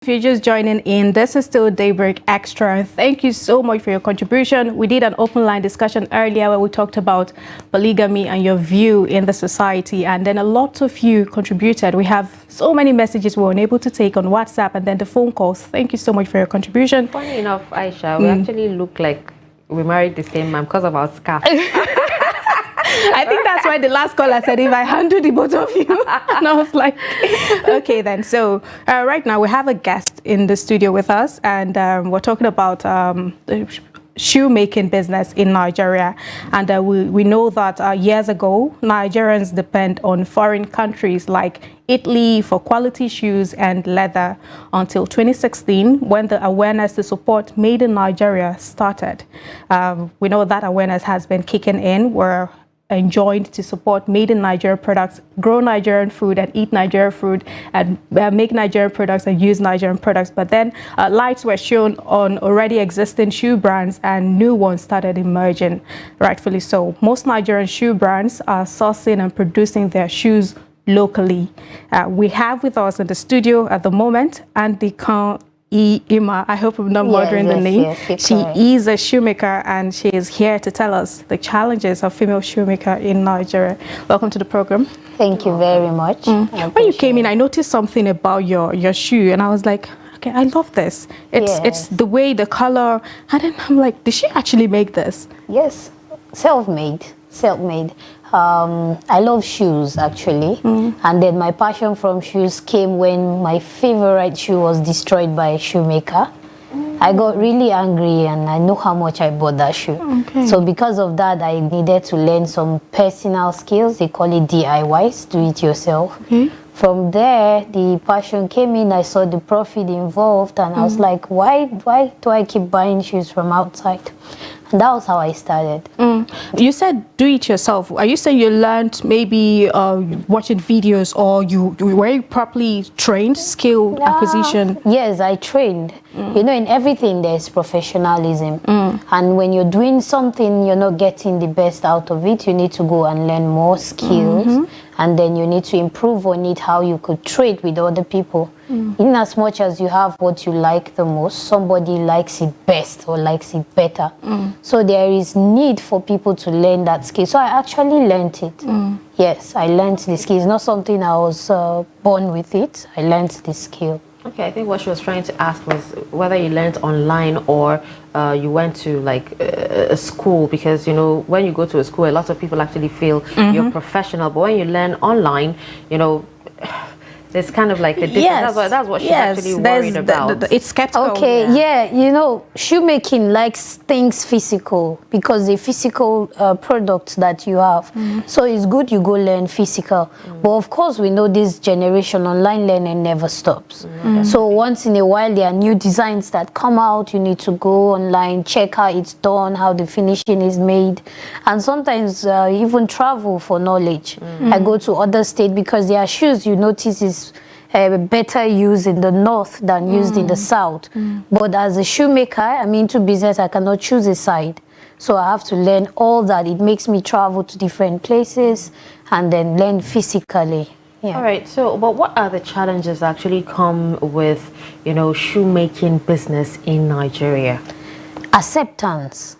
If you're just joining in, this is still Daybreak Extra. Thank you so much for your contribution. We did an open line discussion earlier where we talked about polygamy and your view in the society, and then a lot of you contributed. We have so many messages we were unable to take on WhatsApp and then the phone calls. Thank you so much for your contribution. Funny enough, Aisha, we actually look like we married the same man because of our scarf. I think that's why the last caller said, if I handle the both of you. And I was like, okay then. So right now we have a guest in the studio with us, and we're talking about the shoemaking business in Nigeria. And we know that years ago, Nigerians depend on foreign countries like Italy for quality shoes and leather until 2016, when the awareness to support Made in Nigeria started. We know that awareness has been kicking in. We're enjoined to support Made in Nigeria products, grow Nigerian food and eat Nigerian food, and make Nigerian products and use Nigerian products. But then lights were shown on already existing shoe brands and new ones started emerging, rightfully so. Most Nigerian shoe brands are sourcing and producing their shoes locally. We have with us in the studio at the moment Andy Ima, I hope I'm not murdering the name. Yes, she is a shoemaker and she is here to tell us the challenges of female shoemaker in Nigeria. Welcome to the program. Thank you very much. When you came in, I noticed something about your shoe and I was like, okay, I love this. It's the way, the color. And then I'm like, did she actually make this? Yes, self-made. I love shoes actually, and then my passion from shoes came when my favorite shoe was destroyed by a shoemaker. I got really angry and I know how much I bought that shoe. Okay. So because of that, I needed to learn some personal skills. They call it DIYs, do it yourself. From there, the passion came in. I saw the profit involved and I was like, why do I keep buying shoes from outside? And that was how I started. You said do it yourself. Are you saying you learned maybe watching videos, or you were properly trained, skill acquisition? Yes, I trained. You know, in everything there's professionalism. And when you're doing something, you're not getting the best out of it, you need to go and learn more skills. And then you need to improve on it, how you could trade with other people. In as much as you have what you like the most, somebody likes it best or likes it better. So there is need for people to learn that skill. So I actually learned it. Yes, I learned the skill. It's not something I was born with it. I learned the skill. Okay, I think what she was trying to ask was whether you learned online or you went to like a school, because you know when you go to a school, a lot of people actually feel you're professional, but when you learn online, you know, there's kind of like a difference. That's what she's actually worried about. It's skeptical. Okay, yeah, you know, shoemaking likes things physical because the physical product that you have. So it's good you go learn physical. But of course, we know this generation, online learning never stops. So once in a while, there are new designs that come out. You need to go online, check how it's done, how the finishing is made. And sometimes even travel for knowledge. I go to other states because there are shoes you notice is better used in the north than used in the south. But as a shoemaker, I'm into business, I cannot choose a side. So I have to learn all that. It makes me travel to different places and then learn physically. Yeah. All right, so but what are the challenges that actually come with, you know, shoemaking business in Nigeria? Acceptance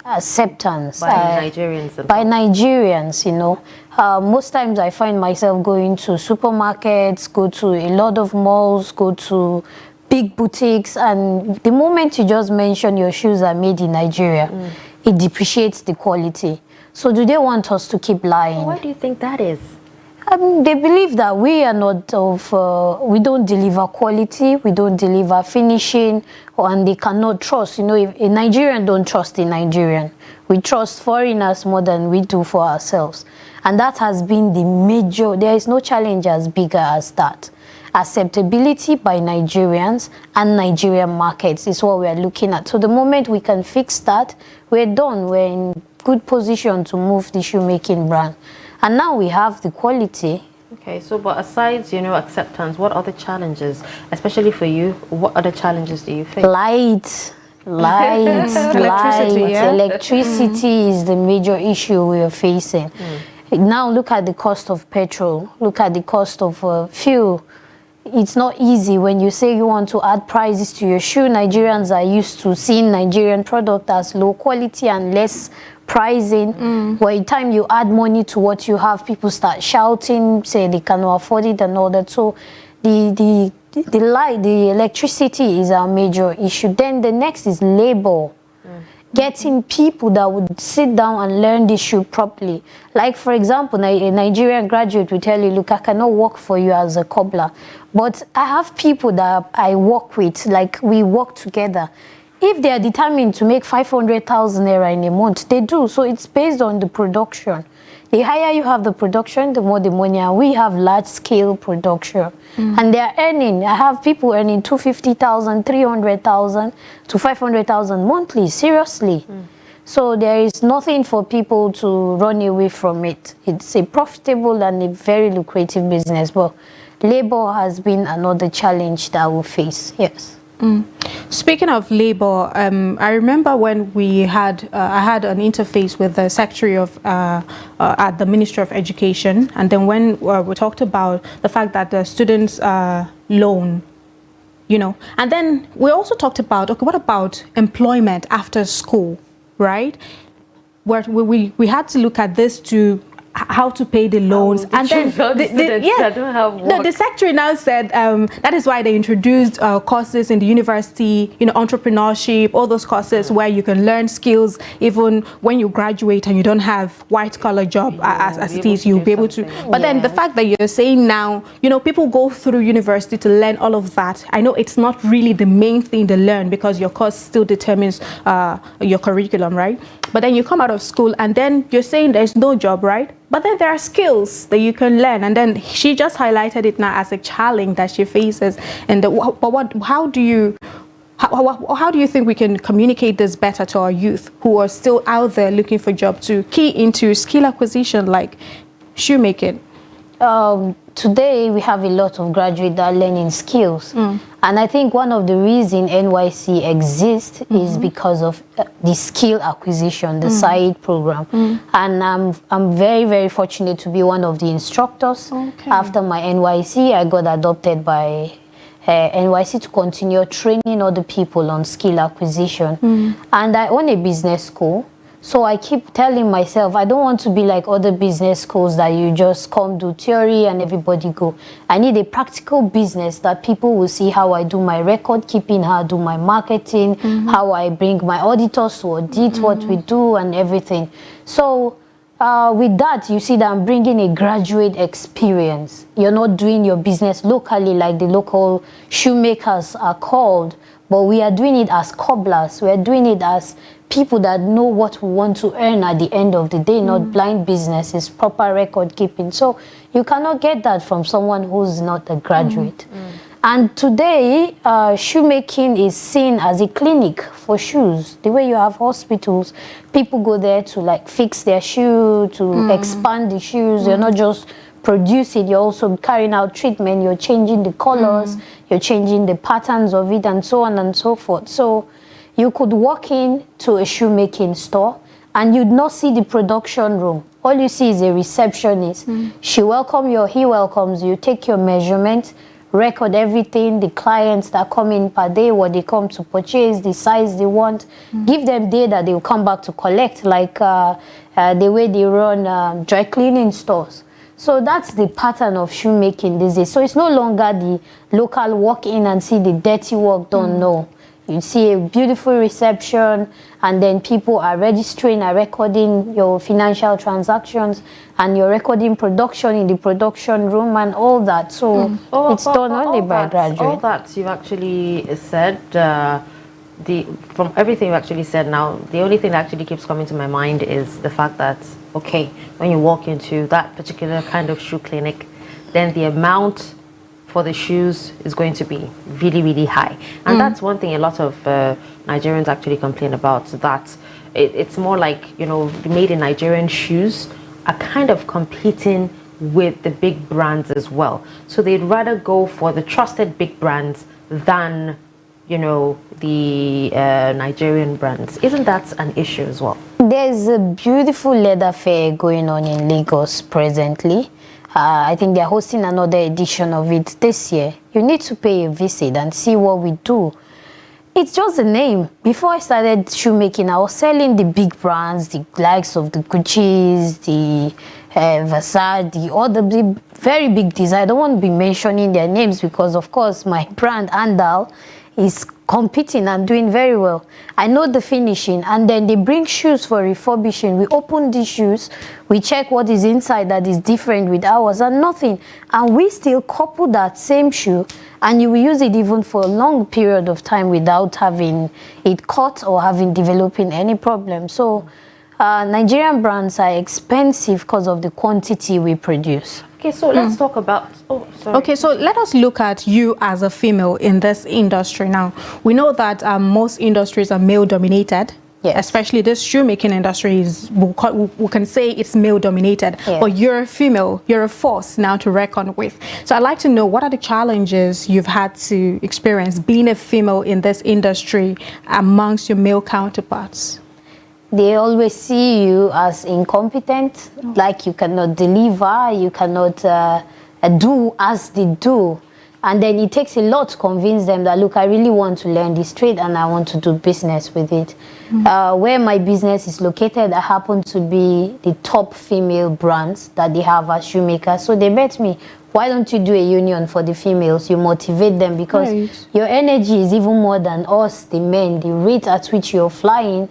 by Nigerians. By Nigerians, you know. Most times I find myself going to supermarkets, go to a lot of malls, go to big boutiques, and the moment you just mention your shoes are made in Nigeria, it depreciates the quality. So do they want us to keep lying? Why do you think that is? They believe that we are not we don't deliver quality, we don't deliver finishing, and they cannot trust. You know, if a Nigerian don't trust a Nigerian, we trust foreigners more than we do for ourselves. And that has been the major, there is no challenge as bigger as that. Acceptability by Nigerians and Nigerian markets is what we are looking at. So the moment we can fix that, we're done. We're in good position to move the shoemaking brand. And now we have the quality. Okay, so but aside, you know, acceptance, what other challenges, especially for you, what other challenges do you face? Electricity is the major issue we are facing. Now look at the cost of petrol, look at the cost of fuel. it's not easy when you say you want to add prices to your shoe. Nigerians are used to seeing Nigerian product as low quality and less pricing. By the time you add money to what you have, people start shouting, say they cannot afford it and all that. So the electricity is our major issue. Then the next is labor. Getting people that would sit down and learn this shoe properly. Like, for example, a Nigerian graduate will tell you, look, I cannot work for you as a cobbler, but I have people that I work with, like we work together. If they are determined to make 500,000 naira in a month, they do. So it's based on the production. The higher you have the production, the more the money. And we have large-scale production. And they are earning. I have people earning 250,000, 300,000 to 500,000 monthly, seriously. So there is nothing for people to run away from it. It's a profitable and a very lucrative business. But labor has been another challenge that we'll face, yes. Speaking of labor, I remember when we had I had an interface with the Secretary of at the Ministry of Education, and then when we talked about the fact that the students loan, you know, and then we also talked about, okay, what about employment after school, right? Where we had to look at this to how to pay the loans, and then the secretary now said that is why they introduced courses in the university, you know, entrepreneurship, all those courses where you can learn skills even when you graduate and you don't have white collar job as it is, you'll be able to. But then the fact that you're saying now, you know, people go through university to learn all of that. I know it's not really the main thing to learn because your course still determines your curriculum, right? But then you come out of school and then you're saying there's no job, right? But then there are skills that you can learn, and then she just highlighted it now as a challenge that she faces. And how do you think we can communicate this better to our youth who are still out there looking for jobs to key into skill acquisition like shoemaking? Today we have a lot of graduates that are learning skills, and I think one of the reasons NYC exists is because of the skill acquisition, the SAID program, and I'm very, very fortunate to be one of the instructors. After my NYC, I got adopted by NYC to continue training other people on skill acquisition, and I own a business school. So I keep telling myself, I don't want to be like other business schools that you just come do theory and everybody go. I need a practical business that people will see how I do my record keeping, how I do my marketing, how I bring my auditors to audit what we do and everything. So with that, you see that I'm bringing a graduate experience. You're not doing your business locally like the local shoemakers are called, but we are doing it as cobblers. We are doing it as people that know what we want to earn at the end of the day, not blind businesses, proper record keeping. So you cannot get that from someone who's not a graduate. And today, shoemaking is seen as a clinic for shoes. The way you have hospitals, people go there to like fix their shoe, to expand the shoes. You're not just produce it, you're also carrying out treatment, you're changing the colors, you're changing the patterns of it, and so on and so forth. So you could walk in to a shoemaking store and you'd not see the production room. All you see is a receptionist. She welcomes you, he welcomes you, take your measurement, record everything, the clients that come in per day, what they come to purchase, the size they want, give them data they will come back to collect, like the way they run dry cleaning stores. So that's the pattern of shoemaking these days. So it's no longer the local walk in and see the dirty work done, no. You see a beautiful reception, and then people are registering, are recording your financial transactions, and you're recording production in the production room and all that. So it's done only by graduates. All that you've actually said, from everything you actually said now, the only thing that actually keeps coming to my mind is the fact that, okay, when you walk into that particular kind of shoe clinic, then the amount for the shoes is going to be really, really high. And that's one thing a lot of Nigerians actually complain about, that it's more like, you know, the made in Nigerian shoes are kind of competing with the big brands as well. So they'd rather go for the trusted big brands than, you know, the Nigerian brands. Isn't that an issue as well? There's a beautiful leather fair going on in Lagos presently. I think they're hosting another edition of it this year. You need to pay a visit and see what we do. It's just a name. Before I started shoemaking, I was selling the big brands, the likes of the Gucci's, the Versace, all the very big designers. I don't want to be mentioning their names because, of course, my brand, Andal, is competing and doing very well. I know the finishing, and then they bring shoes for refurbishing. We open these shoes, we check what is inside that is different with ours, and nothing. And we still couple that same shoe, and you will use it even for a long period of time without having it cut or developing any problem. So Nigerian brands are expensive because of the quantity we produce. Okay, so let's talk about... Oh, sorry. Okay, so let us look at you as a female in this industry now. We know that most industries are male-dominated. Yes. Especially this shoemaking industry is, we can say it's male-dominated. Yes. But you're a female, you're a force now to reckon with. So I'd like to know, what are the challenges you've had to experience being a female in this industry amongst your male counterparts? They always see you as incompetent, like you cannot deliver, you cannot do as they do. And then it takes a lot to convince them that, look, I really want to learn this trade and I want to do business with it. Where my business is located, I happen to be the top female brands that they have as shoemakers. So they bet me, why don't you do a union for the females? You motivate them because your energy is even more than us, the men. The rate at which you're flying,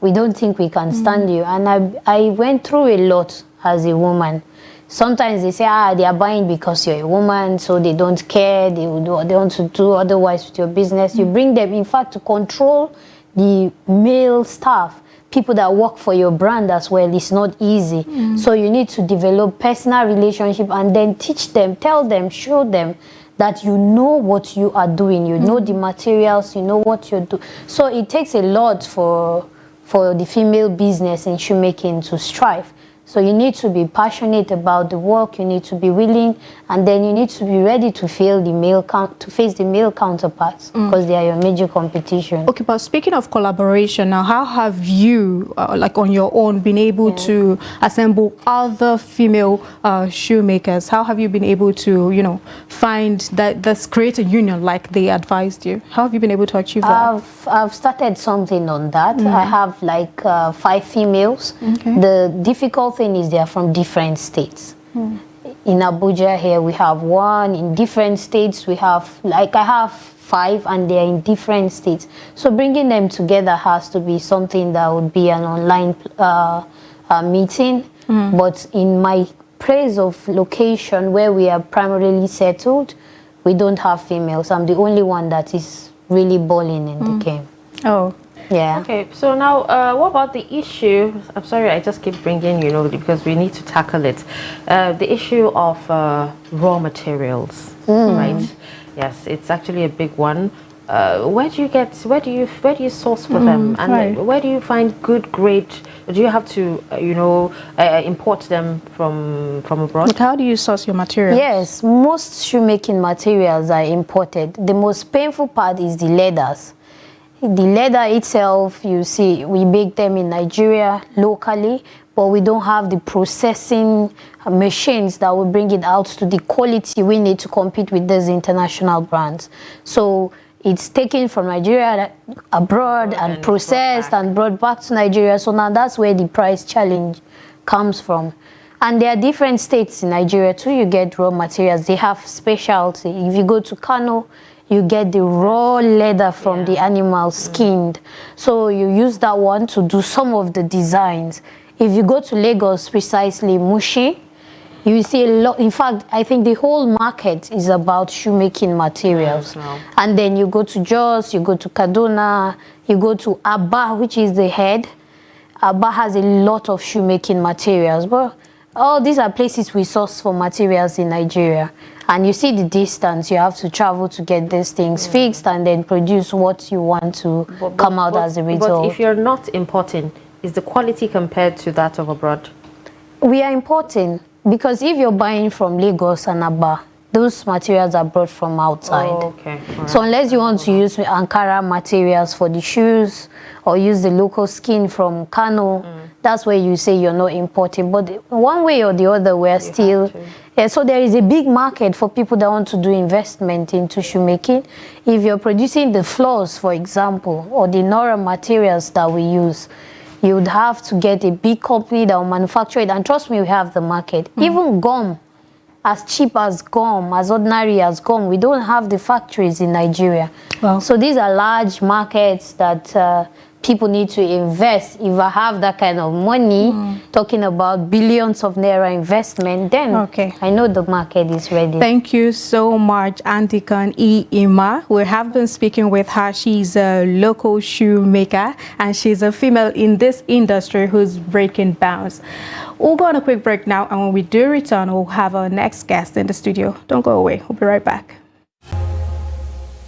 we don't think we can stand you. And I went through a lot as a woman. Sometimes they say, they are buying because you're a woman, so they don't care, they want to do otherwise with your business. You bring them, in fact, to control the male staff, people that work for your brand as well. It's not easy. So you need to develop personal relationship and then teach them, tell them, show them that you know what you are doing. You know the materials, you know what you're doing. So it takes a lot for the female business in shoemaking to strive. So you need to be passionate about the work, you need to be willing, and then you need to be ready to face the male counterparts because they are your major competition. Okay, but speaking of collaboration, now how have you, like on your own, been able to assemble other female shoemakers? How have you been able to, you know, find that create a union like they advised you? How have you been able to achieve that? I've started something on that. I have like 5 females. The difficult thing is they are from different states. In Abuja here we have 1. In different states we have, like I have 5 and they are in different states. So bringing them together has to be something that would be an online meeting. But in my place of location where we are primarily settled, we don't have females. I'm the only one that is really balling in the game. Oh. Yeah. Okay, so now what about the issue? I'm sorry, I just keep bringing, you know, because we need to tackle it. The issue of raw materials, right? Yes, it's actually a big one. Where do you source for them, and where do you find good grade? Do you have to, you know, import them from abroad? Like, how do you source your materials? Yes, most shoemaking materials are imported. The most painful part is the leathers. The leather itself, you see, we make them in Nigeria locally, but we don't have the processing machines that will bring it out to the quality we need to compete with these international brands. So it's taken from Nigeria abroad and processed and brought back to Nigeria. So now that's where the price challenge comes from. And there are different states in Nigeria too. You get raw materials. They have specialty. If you go to Kano, you get the raw leather from the animal skinned. So you use that one to do some of the designs. If you go to Lagos, precisely Mushi, you see a lot. In fact, I think the whole market is about shoemaking materials. And then you go to Jos, you go to Kaduna, you go to Aba, which is the head. Aba has a lot of shoemaking materials. But all these are places we source for materials in Nigeria. And you see the distance you have to travel to get these things fixed and then produce what you want to come out as a result. But if you're not importing, is the quality compared to that of abroad? We are importing because if you're buying from Lagos and Aba, those materials are brought from outside. Oh, okay. So unless you want to use Ankara materials for the shoes or use the local skin from Kano, that's where you say you're not importing. But one way or the other, we're still... so there is a big market for people that want to do investment into shoemaking. If you're producing the floors, for example, or the Nora materials that we use, you would have to get a big company that will manufacture it. And trust me, we have the market. Even gum, as cheap as gum, as ordinary as gum, we don't have the factories in Nigeria. Wow. So these are large markets that people need to invest. If I have that kind of money, talking about billions of naira investment, then I know the market is ready. Thank you so much, Antikan Ima. We have been speaking with her. She's a local shoemaker, and she's a female in this industry who's breaking bounds. We'll go on a quick break now, and when we do return, we'll have our next guest in the studio. Don't go away. We'll be right back.